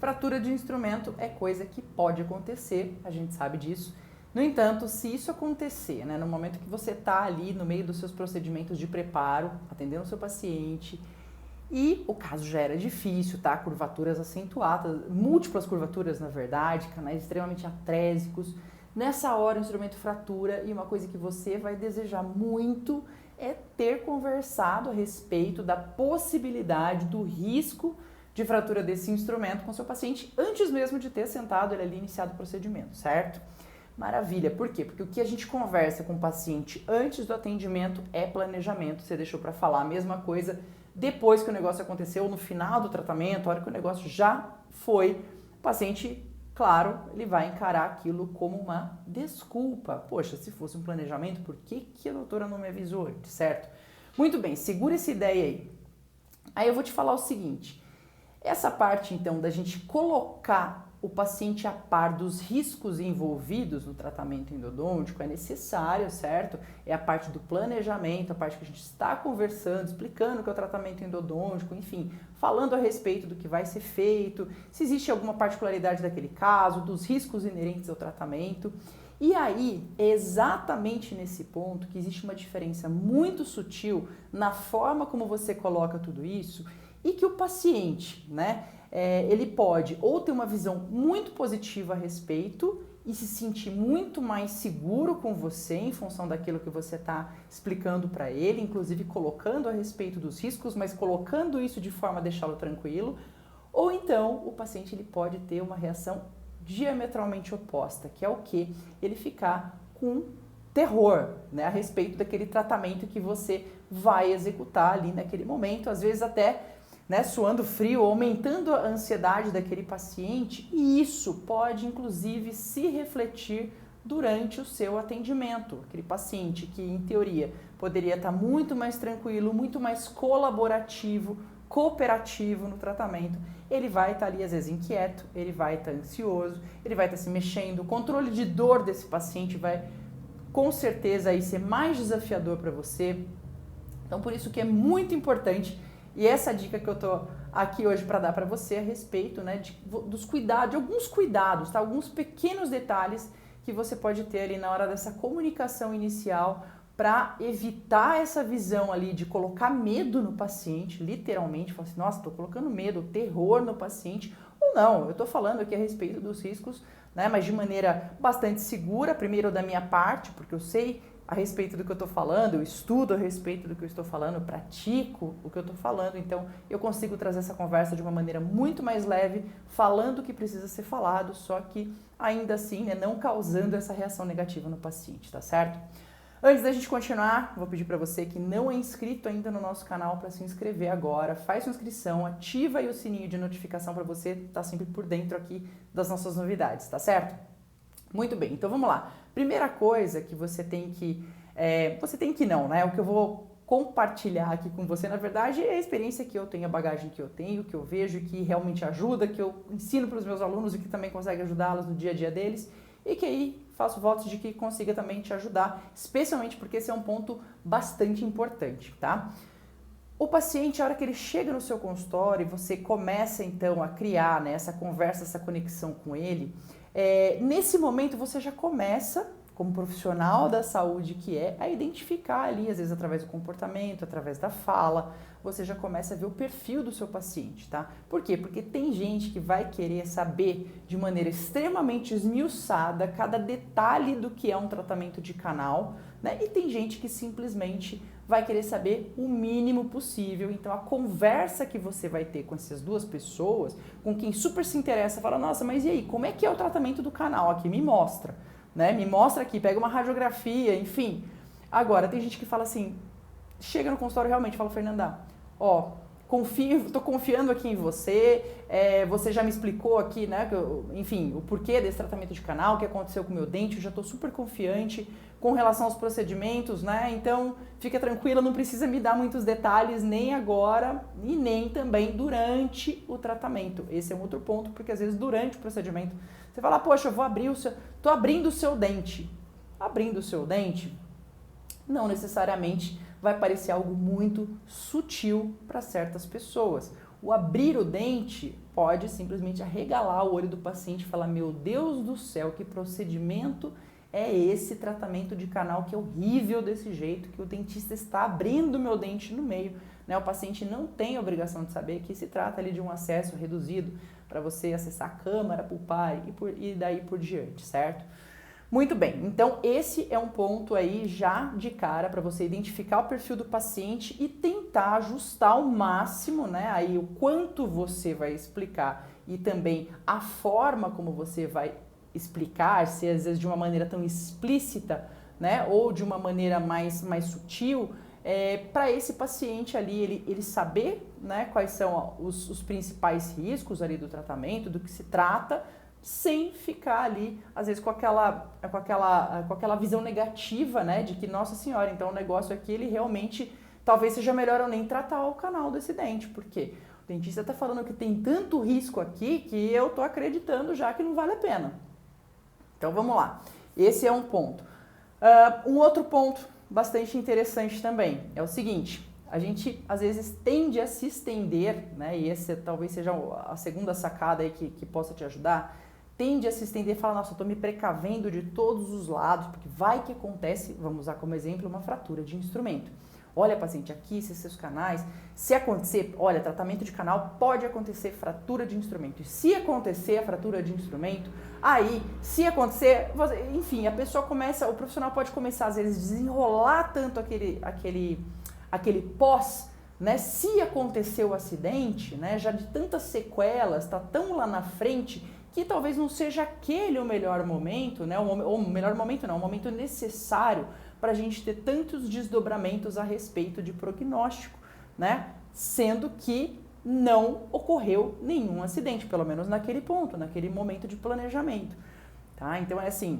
Fratura de instrumento é coisa que pode acontecer, a gente sabe disso. No entanto, se isso acontecer, no momento que você está ali no meio dos seus procedimentos de preparo, atendendo o seu paciente, e o caso já era difícil, tá? Curvaturas acentuadas, múltiplas curvaturas, na verdade, canais extremamente atrésicos. Nessa hora o instrumento fratura e uma coisa que você vai desejar muito é ter conversado a respeito da possibilidade, do risco de fratura desse instrumento com seu paciente antes mesmo de ter sentado ele ali e iniciado o procedimento, certo? Maravilha, por quê? Porque o que a gente conversa com o paciente antes do atendimento é planejamento, você deixou para falar a mesma coisa depois que o negócio aconteceu, no final do tratamento, a hora que o negócio já foi, o paciente, claro, ele vai encarar aquilo como uma desculpa. Poxa, se fosse um planejamento, por que a doutora não me avisou antes, certo? Muito bem, segura essa ideia aí. Aí eu vou te falar o seguinte, essa parte então da gente colocar o paciente a par dos riscos envolvidos no tratamento endodôntico é necessário, certo? É a parte do planejamento, a parte que a gente está conversando, explicando o que é o tratamento endodôntico, enfim, falando a respeito do que vai ser feito, se existe alguma particularidade daquele caso, dos riscos inerentes ao tratamento. E aí, é exatamente nesse ponto que existe uma diferença muito sutil na forma como você coloca tudo isso e que o paciente, ele pode ou ter uma visão muito positiva a respeito e se sentir muito mais seguro com você em função daquilo que você está explicando para ele, inclusive colocando a respeito dos riscos, mas colocando isso de forma a deixá-lo tranquilo, ou então o paciente ele pode ter uma reação diametralmente oposta, que é o quê? Ele ficar com terror, a respeito daquele tratamento que você vai executar ali naquele momento, às vezes até suando frio, aumentando a ansiedade daquele paciente, e isso pode inclusive se refletir durante o seu atendimento. Aquele paciente que em teoria poderia estar muito mais tranquilo, muito mais colaborativo, cooperativo no tratamento, ele vai estar ali às vezes inquieto, ele vai estar ansioso, ele vai estar se mexendo, o controle de dor desse paciente vai com certeza aí ser mais desafiador para você. Então por isso que é muito importante. E essa dica que eu tô aqui hoje para dar para você a respeito, dos cuidados, de alguns cuidados, tá? Alguns pequenos detalhes que você pode ter ali na hora dessa comunicação inicial para evitar essa visão ali de colocar medo no paciente, literalmente, falar assim, nossa, tô colocando medo, terror no paciente, ou não, eu tô falando aqui a respeito dos riscos, mas de maneira bastante segura, primeiro da minha parte, porque eu sei a respeito do que eu estou falando, eu estudo a respeito do que eu estou falando, eu pratico o que eu estou falando, então eu consigo trazer essa conversa de uma maneira muito mais leve, falando o que precisa ser falado, só que ainda assim, não causando essa reação negativa no paciente, tá certo? Antes da gente continuar, vou pedir para você que não é inscrito ainda no nosso canal para se inscrever agora, faz sua inscrição, ativa aí o sininho de notificação para você estar sempre por dentro aqui das nossas novidades, tá certo? Muito bem, então vamos lá. Primeira coisa que você tem que... o que eu vou compartilhar aqui com você, na verdade, é a experiência que eu tenho, a bagagem que eu tenho, que eu vejo, que realmente ajuda, que eu ensino para os meus alunos e que também consegue ajudá-los no dia a dia deles e que aí faço votos de que consiga também te ajudar, especialmente porque esse é um ponto bastante importante, tá? O paciente, a hora que ele chega no seu consultório e você começa então a criar essa conversa, essa conexão com ele, nesse momento você já começa, como profissional da saúde que a identificar ali, às vezes através do comportamento, através da fala, você já começa a ver o perfil do seu paciente, tá? Por quê? Porque tem gente que vai querer saber de maneira extremamente esmiuçada cada detalhe do que é um tratamento de canal, e tem gente que simplesmente vai querer saber o mínimo possível. Então a conversa que você vai ter com essas duas pessoas, com quem super se interessa, fala, nossa, mas e aí, como é que é o tratamento do canal aqui? Me mostra. Me mostra aqui, pega uma radiografia, enfim. Agora, tem gente que fala assim, chega no consultório realmente, fala, Fernanda, tô confiando aqui em você, você já me explicou aqui, enfim, o porquê desse tratamento de canal, o que aconteceu com o meu dente, eu já tô super confiante com relação aos procedimentos, então fica tranquila, não precisa me dar muitos detalhes nem agora e nem também durante o tratamento. Esse é um outro ponto, porque às vezes durante o procedimento você fala, poxa, eu vou tô abrindo o seu dente. Abrindo o seu dente, não necessariamente vai parecer algo muito sutil para certas pessoas. O abrir o dente pode simplesmente arregalar o olho do paciente e falar, meu Deus do céu, que procedimento é esse, tratamento de canal que é horrível desse jeito, que o dentista está abrindo meu dente no meio, né? O paciente não tem a obrigação de saber que se trata ali de um acesso reduzido para você acessar a câmara pulpar e daí por diante, certo? Muito bem, então esse é um ponto aí já de cara para você identificar o perfil do paciente e tentar ajustar ao máximo, né, aí o quanto você vai explicar e também a forma como você vai explicar, se às vezes de uma maneira tão explícita, né, ou de uma maneira mais sutil, para esse paciente ali, ele saber, né, quais são os principais riscos ali do tratamento, do que se trata, sem ficar ali, às vezes, com aquela visão negativa, né, de que, nossa senhora, então o negócio aqui, ele realmente, talvez seja melhor eu nem tratar o canal desse dente, porque o dentista está falando que tem tanto risco aqui que eu tô acreditando já que não vale a pena. Então, vamos lá. Esse é um ponto. Um outro ponto bastante interessante também é o seguinte, a gente, às vezes, tende a se estender, né, e esse talvez seja a segunda sacada aí que possa te ajudar, tende a se estender e falar, nossa, eu estou me precavendo de todos os lados, porque vai que acontece, vamos usar como exemplo, uma fratura de instrumento. Olha, paciente, aqui, esses seus canais, se acontecer, olha, tratamento de canal, pode acontecer fratura de instrumento. E se acontecer a fratura de instrumento, aí, se acontecer, enfim, a pessoa começa, o profissional pode começar, às vezes, desenrolar tanto aquele pós, né? Se acontecer o acidente, né, já de tantas sequelas, tá tão lá na frente, que talvez não seja aquele o melhor momento, né? Ou o melhor momento não, o momento necessário para a gente ter tantos desdobramentos a respeito de prognóstico, né? Sendo que não ocorreu nenhum acidente, pelo menos naquele ponto, naquele momento de planejamento, tá? Então é assim,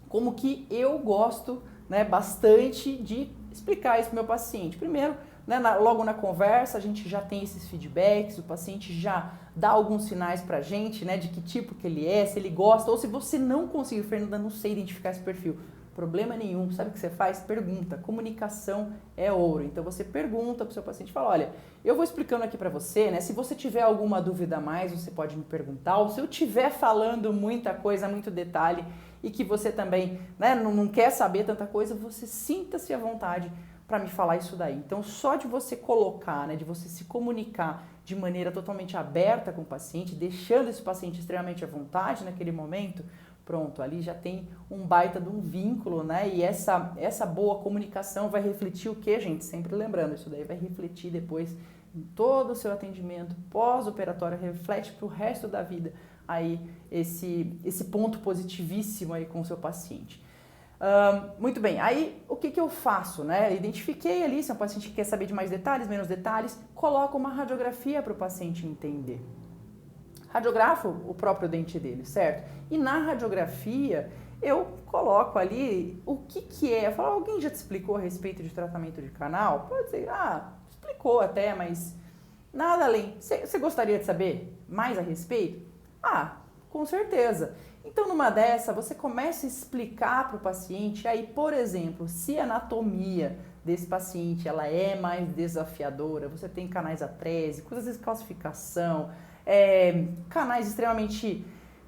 como que eu gosto, né, bastante de explicar isso para o meu paciente. Primeiro, né, logo na conversa, a gente já tem esses feedbacks, o paciente já dá alguns sinais pra gente, né, de que tipo que ele é, se ele gosta, ou se você não conseguir, Fernanda, não sei identificar esse perfil. Problema nenhum, sabe o que você faz? Pergunta. Comunicação é ouro. Então você pergunta pro seu paciente e fala, olha, eu vou explicando aqui pra você, né? Se você tiver alguma dúvida a mais, você pode me perguntar. Ou se eu estiver falando muita coisa, muito detalhe, e que você também, né, não quer saber tanta coisa, você sinta-se à vontade para me falar isso daí. Então, só de você colocar, né, de você se comunicar de maneira totalmente aberta com o paciente, deixando esse paciente extremamente à vontade naquele momento, pronto, ali já tem um baita de um vínculo, né? E essa boa comunicação vai refletir o quê, gente? Sempre lembrando, isso daí vai refletir depois em todo o seu atendimento pós-operatório, reflete para o resto da vida aí esse ponto positivíssimo aí com o seu paciente. Muito bem, aí o que eu faço, né? Identifiquei ali, se é um paciente que quer saber de mais detalhes, menos detalhes, coloco uma radiografia para o paciente entender. Radiografo o próprio dente dele, certo? E na radiografia eu coloco ali o que é. Eu falo, alguém já te explicou a respeito de tratamento de canal? Pode ser, explicou até, mas nada além. Você gostaria de saber mais a respeito? Com certeza. Então, numa dessa, você começa a explicar para o paciente, aí, por exemplo, se a anatomia desse paciente ela é mais desafiadora, você tem canais atrésicos, às vezes calcificação, canais extremamente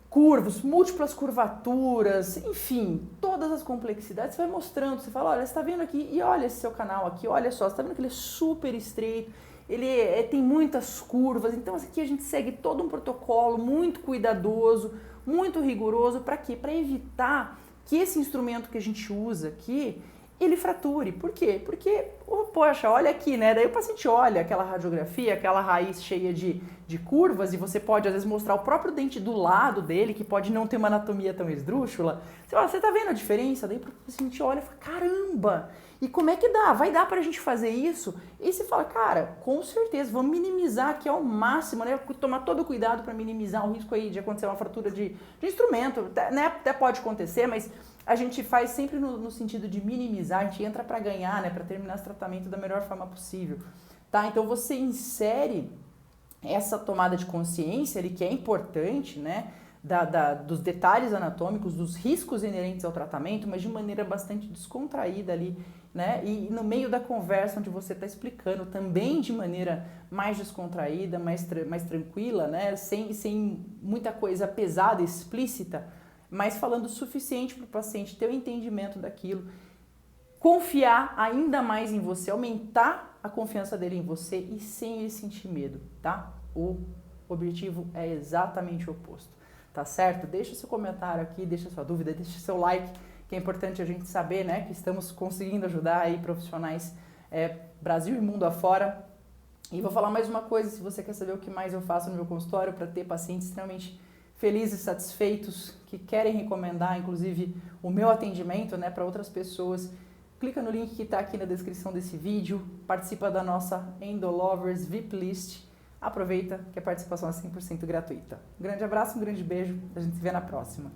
curvos, múltiplas curvaturas, enfim, todas as complexidades, você vai mostrando, você fala, olha, você está vendo aqui, e olha esse seu canal aqui, olha só, você está vendo que ele é super estreito, ele tem muitas curvas, então aqui a gente segue todo um protocolo muito cuidadoso, muito rigoroso, para quê? Para evitar que esse instrumento que a gente usa aqui, ele frature. Por quê? Porque, poxa, olha aqui, né? Daí o paciente olha aquela radiografia, aquela raiz cheia de curvas, e você pode, às vezes, mostrar o próprio dente do lado dele, que pode não ter uma anatomia tão esdrúxula. Você fala, você tá vendo a diferença? Daí o paciente olha e fala, caramba! E como é que dá? Vai dar pra gente fazer isso? E você fala, cara, com certeza, vamos minimizar aqui ao máximo, né? Tomar todo o cuidado para minimizar o risco aí de acontecer uma fratura de instrumento, né? Até pode acontecer, mas a gente faz sempre no sentido de minimizar, a gente entra para ganhar, né? Para terminar esse tratamento da melhor forma possível, tá? Então você insere essa tomada de consciência ali, que é importante, né? dos detalhes anatômicos, dos riscos inerentes ao tratamento, mas de maneira bastante descontraída ali, né? E no meio da conversa, onde você está explicando também de maneira mais descontraída, mais tranquila, né? Sem muita coisa pesada, explícita, mas falando o suficiente para o paciente ter o entendimento daquilo, confiar ainda mais em você, aumentar a confiança dele em você e sem ele sentir medo, tá? O objetivo é exatamente o oposto, tá certo? Deixa seu comentário aqui, deixa sua dúvida, deixa seu like, que é importante a gente saber, né, que estamos conseguindo ajudar aí profissionais Brasil e mundo afora. E vou falar mais uma coisa, se você quer saber o que mais eu faço no meu consultório para ter pacientes extremamente felizes, satisfeitos, que querem recomendar, inclusive, o meu atendimento, né, para outras pessoas, clica no link que está aqui na descrição desse vídeo, participa da nossa Endolovers VIP List, aproveita que a participação é 100% gratuita. Um grande abraço, um grande beijo, a gente se vê na próxima.